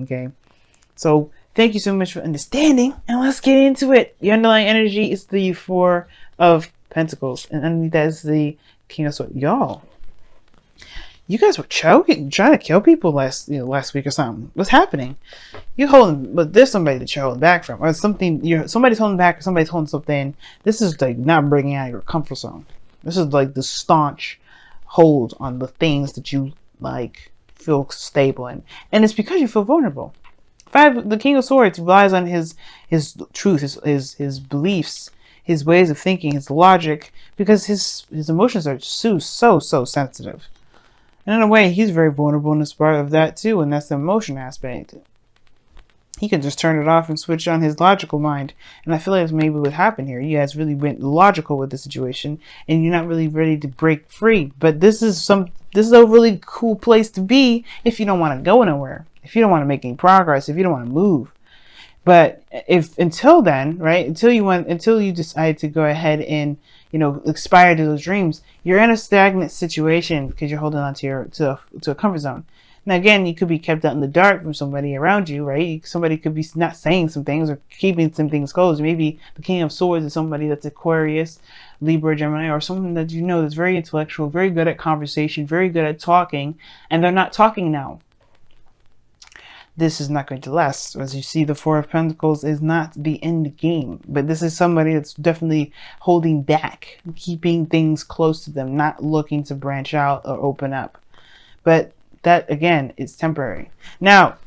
Okay. So thank you so much for understanding, and let's get into it. The underlying energy is the Four of Pentacles, and underneath that is the King of Swords. Y'all, you guys were choking, trying to kill people last week or something. What's happening? You holding, but there's somebody that you're holding back from, or something. Somebody's holding back, or somebody's holding something. This is like not bringing out your comfort zone. This is like the staunch hold on the things that you like feel stable in, and it's because you feel vulnerable. The King of Swords relies on his truth, his beliefs, his ways of thinking, his logic, because his emotions are so sensitive. And in a way, he's very vulnerable in this part of that too, and that's the emotion aspect. He can just turn it off and switch on his logical mind. And I feel like that's maybe what happened here. You guys really went logical with the situation, and you're not really ready to break free. But this is a really cool place to be if you don't want to go nowhere, if you don't want to make any progress, if you don't want to move. But if until then, right, until you decide to go ahead and aspire to those dreams, you're in a stagnant situation because you're holding on to a comfort zone. Now again, you could be kept out in the dark from somebody around you, right? Somebody could be not saying some things or keeping some things closed. Maybe the King of Swords is somebody that's Aquarius, Libra, Gemini, or someone that that's very intellectual, very good at conversation, very good at talking, and they're not talking now. This is not going to last. As you see, the Four of Pentacles is not the end game, but this is somebody that's definitely holding back, keeping things close to them, not looking to branch out or open up. But that, again, is temporary. Now,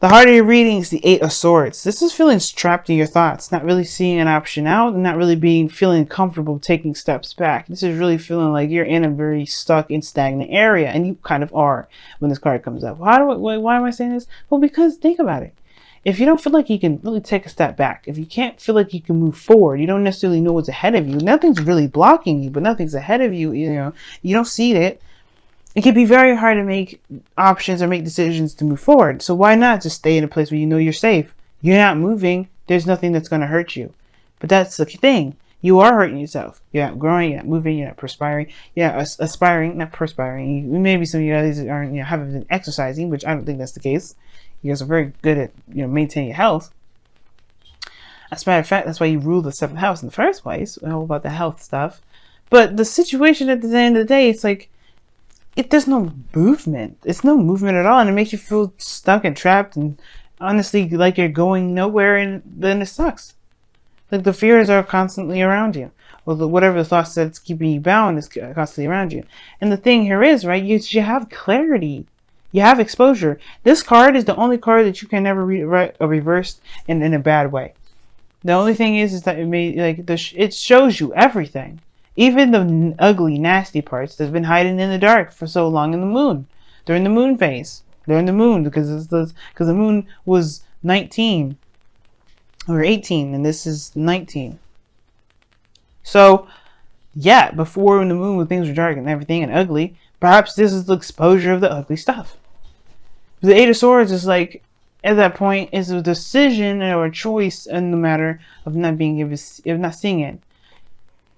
the heart of your reading is the Eight of Swords. This is feeling trapped in your thoughts, not really seeing an option out, and not really feeling comfortable taking steps back. This is really feeling like you're in a very stuck and stagnant area, and you kind of are when this card comes up. Why am I saying this? Well, because think about it. If you don't feel like you can really take a step back, if you can't feel like you can move forward, you don't necessarily know what's ahead of you. Nothing's really blocking you, but nothing's ahead of you. You don't see it. It can be very hard to make options or make decisions to move forward. So why not just stay in a place where you know you're safe? You're not moving. There's nothing that's going to hurt you. But that's the thing. You are hurting yourself. You're not growing. You're not moving. You're not perspiring. You're not aspiring. Not perspiring. Maybe some of you guys aren't, haven't been exercising, which I don't think that's the case. You guys are very good at maintaining your health. As a matter of fact, that's why you rule the seventh house in the first place. All about the health stuff. But the situation at the end of the day, it's like, there's no movement. It's no movement at all, and it makes you feel stuck and trapped, and honestly, like you're going nowhere, and then it sucks. Like the fears are constantly around you, or whatever the thoughts that's keeping you bound is constantly around you. And the thing here is, right? You have clarity, you have exposure. This card is the only card that you can never reverse in a bad way. The only thing is that it shows you everything. Even the ugly, nasty parts that's been hiding in the dark for so long in the moon. During the moon phase. During the moon, because the moon was 19 or 18, and this is 19. So, yeah, before when the moon, when things were dark and everything and ugly, perhaps this is the exposure of the ugly stuff. The Eight of Swords is like, at that point, is a decision or a choice in the matter of not seeing it.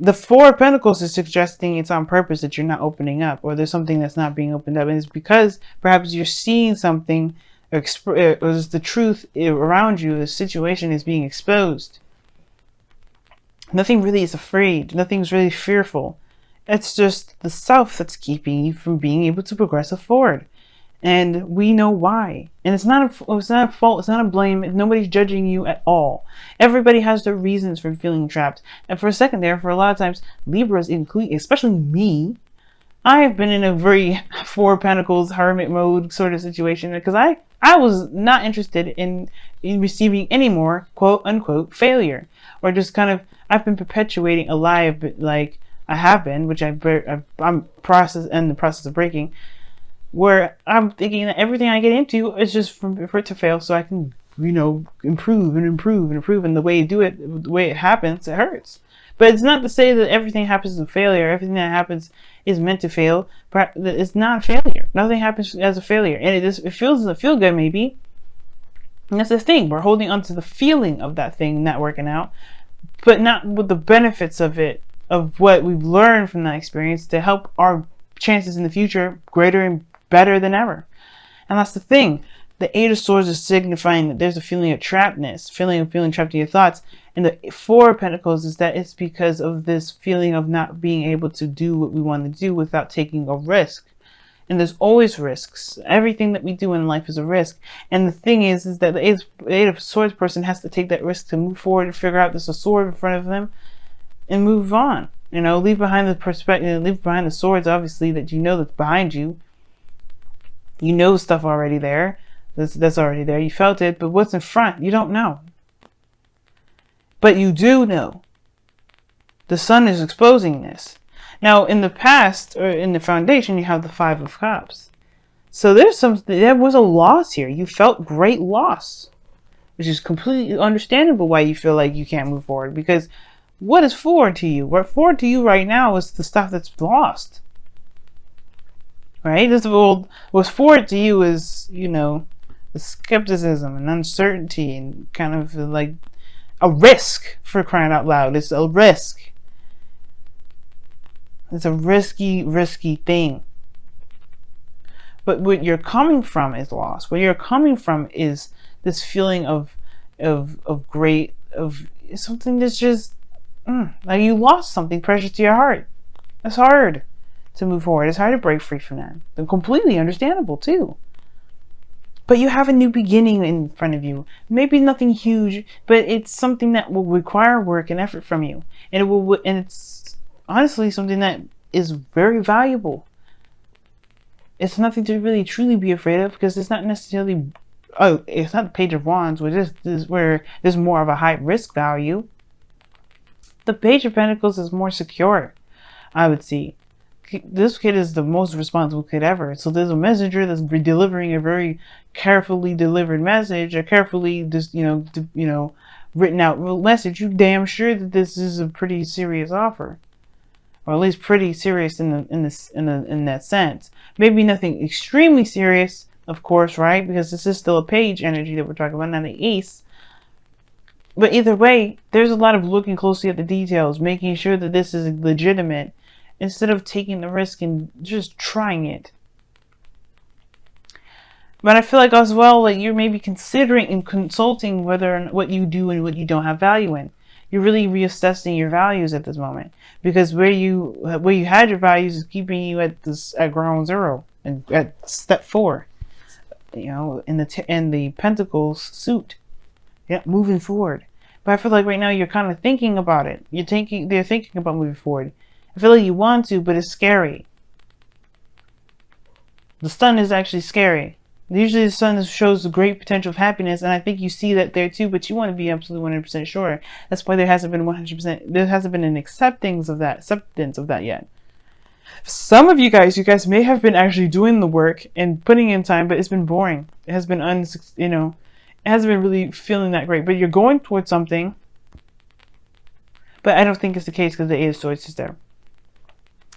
The Four of Pentacles is suggesting it's on purpose that you're not opening up, or there's something that's not being opened up, and it's because perhaps you're seeing something, or the truth around you, the situation is being exposed. Nothing really is afraid. Nothing's really fearful. It's just the self that's keeping you from being able to progress forward. And we know why. And it's not a fault. It's not a blame. Nobody's judging you at all. Everybody has their reasons for feeling trapped. And for a second there, for a lot of times, Libras, including, especially me, I have been in a very Four of Pentacles hermit mode sort of situation, because I was not interested in receiving any more quote unquote failure, or just kind of, I've been perpetuating a lie like I have been, which I'm in the process of breaking, where I'm thinking that everything I get into is just for it to fail, so I can, improve and improve and improve. And the way you do it, the way it happens, it hurts. But it's not to say that everything happens as a failure. Everything that happens is meant to fail. But it's not a failure. Nothing happens as a failure. And it feels feel good, maybe. And that's the thing. We're holding on to the feeling of that thing not working out, but not with the benefits of it, of what we've learned from that experience to help our chances in the future greater and better than ever. And that's the thing. The Eight of Swords is signifying that there's a feeling of trappedness, feeling trapped in your thoughts. And the Four of Pentacles is that it's because of this feeling of not being able to do what we want to do without taking a risk. And there's always risks. Everything that we do in life is a risk. And the thing is that the Eight of Swords person has to take that risk to move forward and figure out there's a sword in front of them and move on. You know, leave behind the perspective, leave behind the swords, obviously, that you know that's behind you. You know stuff already there. That's already there. You felt it, but what's in front? You don't know. But you do know. The sun is exposing this. Now, in the past, or in the foundation, you have the Five of Cups. So there was a loss here. You felt great loss, which is completely understandable why you feel like you can't move forward. Because what is forward to you? What forward to you right now is the stuff that's lost. Right? What's forward to you is, you know, the skepticism and uncertainty and kind of like a risk, for crying out loud. It's a risk. It's a risky thing. But what you're coming from is loss. What you're coming from is this feeling of something that's just like you lost something precious to your heart. It's hard to move forward. It's hard to break free from that. They're completely understandable too. But you have a new beginning in front of you. Maybe nothing huge, but it's something that will require work and effort from you. And it's honestly something that is very valuable. It's nothing to really truly be afraid of, because it's not necessarily, it's not the Page of Wands, which is where there's more of a high risk value. The Page of Pentacles is more secure, I would see. This kid is the most responsible kid ever. So there's a messenger that's delivering a very carefully delivered message, a carefully just written out message. You damn sure that this is a pretty serious offer, or at least pretty serious in that sense. Maybe nothing extremely serious, of course, right? Because this is still a page energy that we're talking about, not an ace. But either way, there's a lot of looking closely at the details, making sure that this is legitimate, instead of taking the risk and just trying it. But I feel like as well, like you're maybe considering and consulting whether and what you do and what you don't have value in. You're really reassessing your values at this moment, because where you had your values is keeping you at ground zero and at step 4. You know, in the Pentacles suit. Yeah, moving forward. But I feel like right now you're kind of thinking about it. They're thinking about moving forward. I feel like you want to, but it's scary. The sun is actually scary. Usually the sun shows a great potential of happiness, and I think you see that there too, but you want to be absolutely 100% sure. That's why there hasn't been 100%, there hasn't been an acceptance of that yet. Some of you guys may have been actually doing the work and putting in time, but it's been boring. It has been it hasn't been really feeling that great, but you're going towards something. But I don't think it's the case, because the Eight of Swords is there.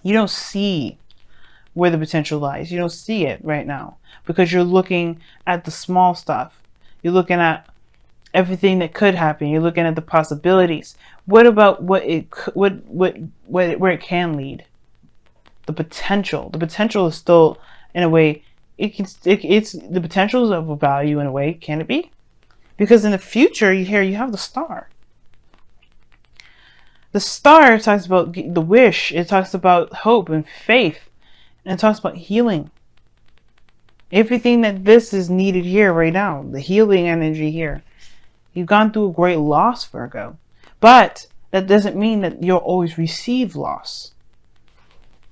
You don't see where the potential lies. You don't see it right now, because you're looking at the small stuff. You're looking at everything that could happen. You're looking at the possibilities. What about where it can lead? The potential. The potential is still, in a way, it's the potential is of a value in a way. Can it be? Because in the future, you have the Star. The Star talks about the wish. It talks about hope and faith. And it talks about healing. Everything that this is needed here right now. The healing energy here. You've gone through a great loss, Virgo. But that doesn't mean that you'll always receive loss.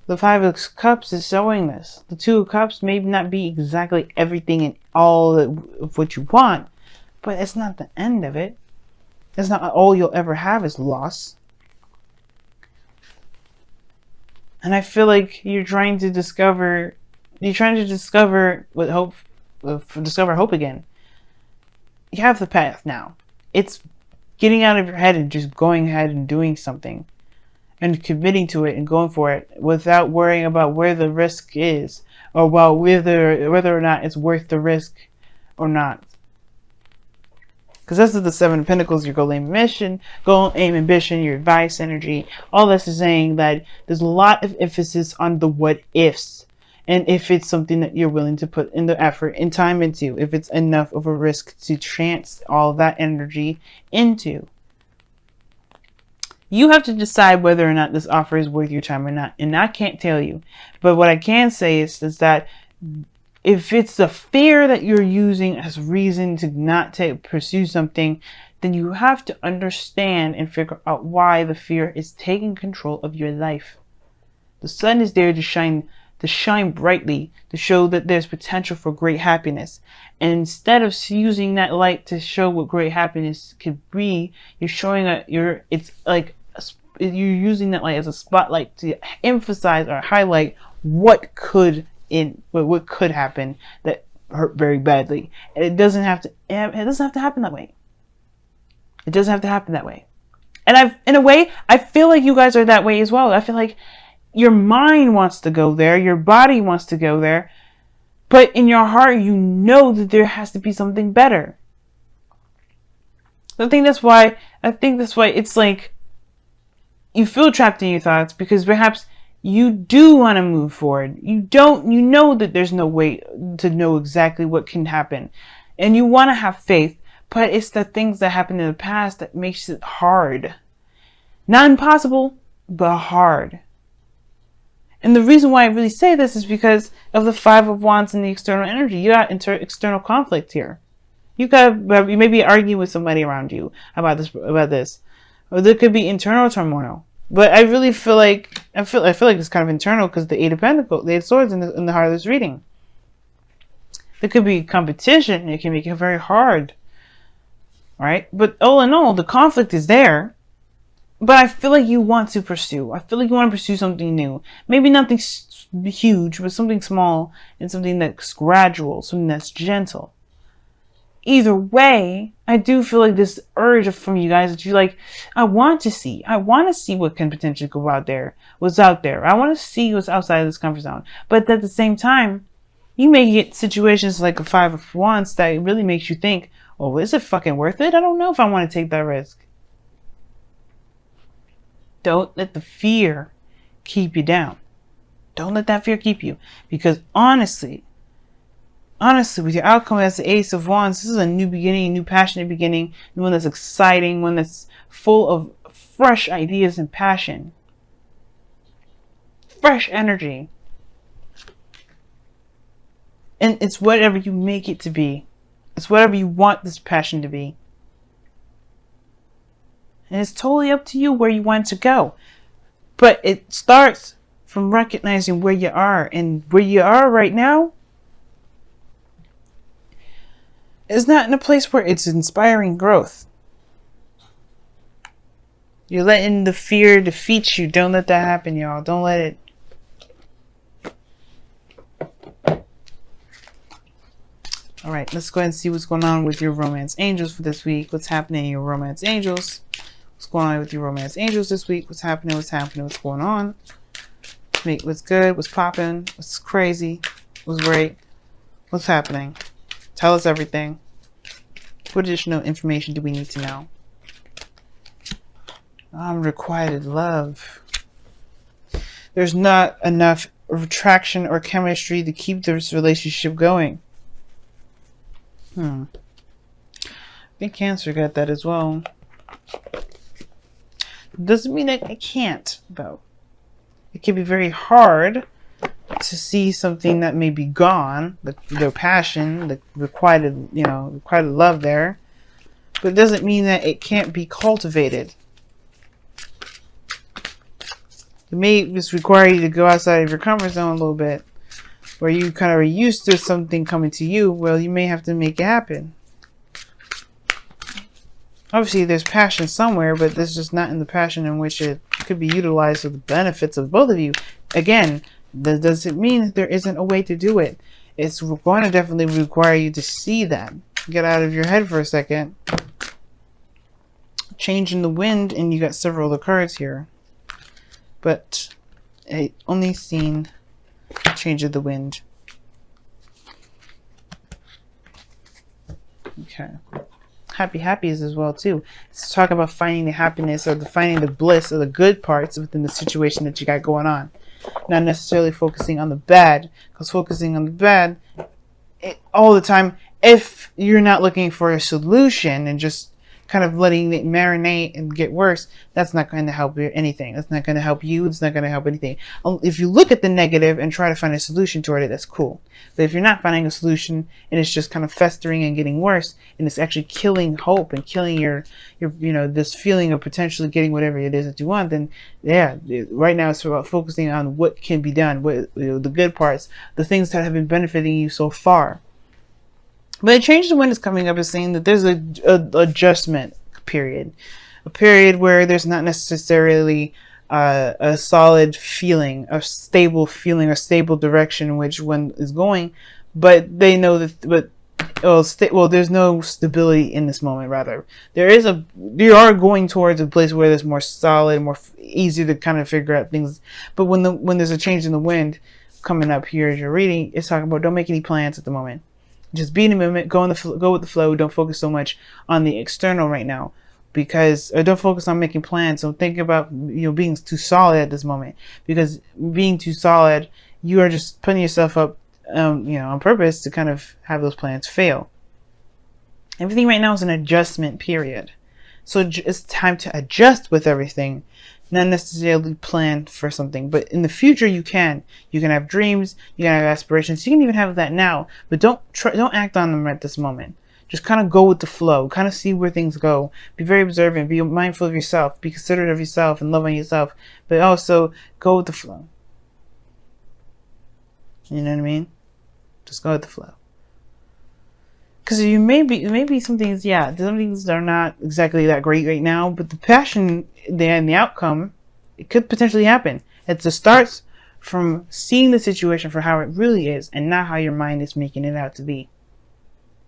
The Five of Cups is showing this. The Two of Cups may not be exactly everything and all of what you want. But it's not the end of it. It's not all you'll ever have is loss. And I feel like you're trying to discover with hope, discover hope again. You have the path now. It's getting out of your head and just going ahead and doing something and committing to it and going for it without worrying about where the risk is, or about whether or not it's worth the risk or not. Because this is the Seven of Pentacles, your goal, aim, ambition, your advice, energy. All this is saying that there's a lot of emphasis on the what ifs. And if it's something that you're willing to put in the effort and time into, if it's enough of a risk to chance all of that energy into. You have to decide whether or not this offer is worth your time or not. And I can't tell you. But what I can say is that if it's the fear that you're using as reason to not pursue something, then you have to understand and figure out why the fear is taking control of your life. The sun is there to shine brightly, to show that there's potential for great happiness. And instead of using that light to show what great happiness could be, you're showing you're using that light as a spotlight to emphasize or highlight what could happen that hurt very badly. And it doesn't have to happen that way. It doesn't have to happen that way. And in a way, I feel like you guys are that way as well. I feel like your mind wants to go there, your body wants to go there, but in your heart, you know that there has to be something better. I think that's why it's like you feel trapped in your thoughts, because perhaps you do want to move forward. You know that there's no way to know exactly what can happen, and you want to have faith, but it's the things that happened in the past that makes it hard. Not impossible, but hard. And the reason why I really say this is because of the Five of Wands and the external energy. You got external conflict here. You may be arguing with somebody around you about this, or there could be internal turmoil. But I really feel like it's kind of internal, because the Eight of Pentacles, the Eight of Swords in the heart of this reading. There could be competition. It can make it very hard, right? But all in all, the conflict is there. But I feel like you want to pursue. I feel like you want to pursue something new. Maybe nothing huge, but something small and something that's gradual, something that's gentle. Either way, I do feel like this urge from you guys that you like, I want to see what can potentially go out there, what's out there. I want to see what's outside of this comfort zone. But at the same time, you may get situations like a Five of Wands that really makes you think, oh, is it fucking worth it? I don't know if I want to take that risk. Don't let the fear keep you down. Don't let that fear keep you. Because honestly, with your outcome as the Ace of Wands, this is a new beginning, a new passionate beginning, one that's exciting, one that's full of fresh ideas and passion. Fresh energy. And it's whatever you make it to be. It's whatever you want this passion to be. And it's totally up to you where you want to go. But it starts from recognizing where you are. And where you are right now is not in a place where it's inspiring growth. You're letting the fear defeat you. Don't let that happen, y'all. Don't let it. All right, let's go ahead and see what's going on with your romance angels for this week. What's happening in your romance angels? What's going on with your romance angels this week? What's happening? What's going on? What's good? What's popping? What's crazy? What's great? What's happening? Tell us everything. What additional information do we need to know? Unrequited love. There's not enough attraction or chemistry to keep this relationship going. I think Cancer got that as well. Doesn't mean that it can't, though. It can be very hard to see something that may be gone, their passion, the requited love there. But it doesn't mean that it can't be cultivated. It may just require you to go outside of your comfort zone a little bit, where you kind of are used to something coming to you. Well, you may have to make it happen. Obviously, there's passion somewhere, but this is just not in the passion in which it could be utilized for the benefits of both of you. Again, that doesn't mean that there isn't a way to do it. It's going to definitely require you to see that. Get out of your head for a second. Change in the wind, and you got several of the cards here. But I only seen change of the wind. Okay. Happy as well too. Let's talk about finding the happiness or finding the bliss or the good parts within the situation that you got going on. not necessarily focusing on the bad, because focusing on the bad all the time, if you're not looking for a solution and just kind of letting it marinate and get worse, that's not going to help you anything. That's not going to help you. It's not going to help anything. If you look at the negative and try to find a solution toward it, that's cool. But if you're not finding a solution and it's just kind of festering and getting worse, and it's actually killing hope and killing your this feeling of potentially getting whatever it is that you want, then yeah, right now it's about focusing on what can be done, what the good parts, the things that have been benefiting you so far. But a change in wind is coming up is saying that there's a adjustment period, a period where there's not necessarily a solid feeling, a stable feeling, a stable direction in which one is going, but they know that. Well, there's no stability in this moment. Rather, you are going towards a place where there's more solid, more easy to kind of figure out things. But when there's a change in the wind coming up here as you're reading, it's talking about don't make any plans at the moment. Just be in the moment, go with the flow. Don't focus so much on the external right now, because don't focus on making plans. Don't think about being too solid at this moment, because being too solid, you are just putting yourself up, on purpose to kind of have those plans fail. Everything right now is an adjustment period, so it's time to adjust with everything. Not necessarily plan for something, but in the future you can have dreams, you can have aspirations, you can even have that now, but don't act on them at this moment. Just kind of go with the flow, kind of see where things go, be very observant, be mindful of yourself, be considerate of yourself and love on yourself, but also go with the flow. You know what I mean? Just go with the flow. Because you maybe some things are not exactly that great right now, but the passion and the outcome, it could potentially happen. It starts from seeing the situation for how it really is and not how your mind is making it out to be.